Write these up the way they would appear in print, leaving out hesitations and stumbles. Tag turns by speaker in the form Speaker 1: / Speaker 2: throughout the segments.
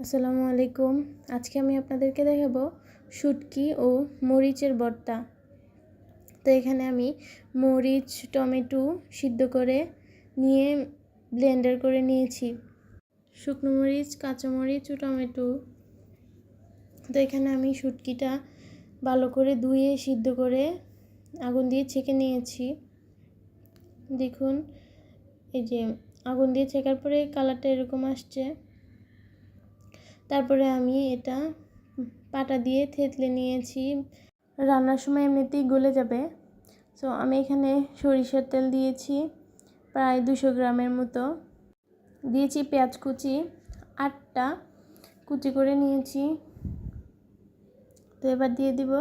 Speaker 1: আসসালামু আলাইকুম। আজকে আমি আপনাদেরকে দেখাবো শুটকি ও মরিচের ভর্তা। তো এখানে আমি মরিচ টমেটো সিদ্ধ করে নিয়ে ব্লেন্ডার করে নিয়েছি, শুকনো মরিচ কাঁচামরিচ ও টমেটো। তো এখানে আমি শুটকিটা ভালো করে ধুয়ে সিদ্ধ করে আগুন দিয়ে ছেঁকে নিয়েছি। দেখুন, এই যে আগুন দিয়ে ছেঁকার পরে কালারটা এরকম আসছে। তারপরে আমি এটা পাটা দিয়ে থেতলে নিয়েছি, রান্নার সময় এমনিতেই গলে যাবে। সো আমি এখানে সরিষার তেল দিয়েছি প্রায় 200 গ্রামের মতো, দিয়েছি পেঁয়াজ কুচি 8টা কুচি করে নিয়েছি। তো এবার দিয়ে দিব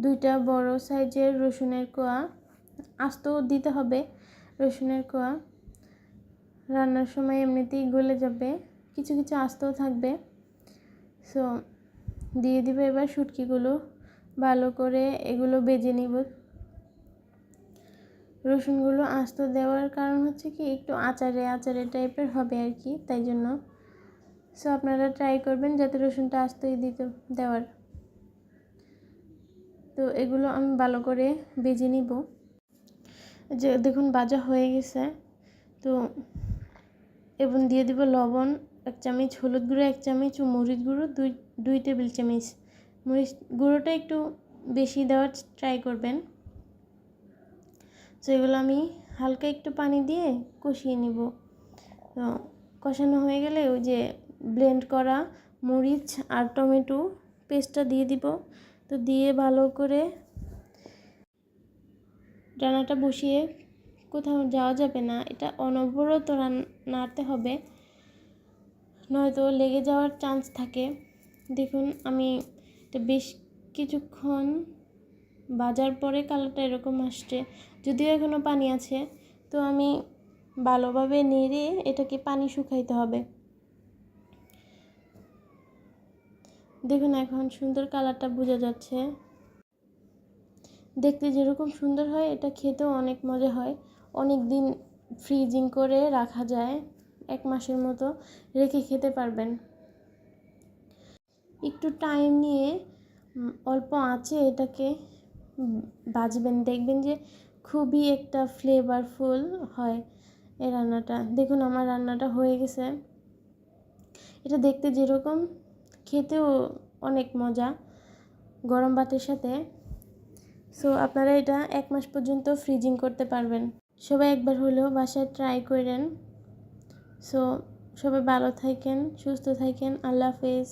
Speaker 1: 2টা বড় সাইজের রসুনের কোয়া, আস্তও দিতে হবে রসুনের কোয়া, রান্নার সময় এমনিতেই গলে যাবে, কিছু কিছু আস্তও থাকবে। সো দিয়ে দিব এবার শুটকিগুলো, ভালো করে এগুলো ভেজে নিব। রসুনগুলো আস্ত দেওয়ার কারণ হচ্ছে কি, একটু আচারে টাইপের হবে আর কি, তাই জন্য। সো আপনারা ট্রাই করবেন যাতে রসুনটা আস্তই দেওয়ার। তো এগুলো আমি ভালো করে ভেজে নিব। যে দেখুন ভাজা হয়ে গেছে। তো এবং দিয়ে দিব লবণ 1 চামচ, হলুদ গুঁড়ো 1 চামচ ও মরিচ গুঁড়ো 2 টেবিল চামচ। মরিচ গুঁড়োটা একটু বেশি দেওয়ার ট্রাই করবেন। তো এগুলো আমি হালকা একটু পানি দিয়ে কষিয়ে নিব। তো কষানো হয়ে গেলে ওই যে ব্লেন্ড করা মরিচ আর টমেটো পেস্টটা দিয়ে দিব। তো দিয়ে ভালো করে রান্নাটা বসিয়ে কোথাও যাওয়া যাবে না, এটা অনবরত নাড়তে হবে, নয়তো লেগে যাওয়ার চান্স থাকে। দেখুন আমি এটা বেশ কিছুক্ষণ ভাজার পরে কালারটা এরকম আসছে, যদিও এখনও পানি আছে। তো আমি ভালোভাবে নেড়ে এটাকে পানি শুকাইতে হবে। দেখুন এখন সুন্দর কালারটা বোঝা যাচ্ছে। দেখতে যেরকম সুন্দর হয়, এটা খেতেও অনেক মজা হয়। অনেক দিন ফ্রিজিং করে রাখা যায়, 1 মাসের মতো রেখে খেতে পারবেন। একটু টাইম নিয়ে অল্প আঁচে এটাকে ভাজবেন, দেখবেন যে খুবই একটা ফ্লেভারফুল হয় এই রান্নাটা। দেখুন আমার রান্নাটা হয়ে গেছে। এটা দেখতে যেরকম, খেতেও অনেক মজা গরম ভাতের সাথে। সো আপনারা এটা 1 মাস পর্যন্ত ফ্রিজিং করতে পারবেন। সবাই একবার হলেও বাসায় ট্রাই করেন। সো সবাই ভালো থাকেন, সুস্থ থাকেন। আল্লাহ হাফেজ।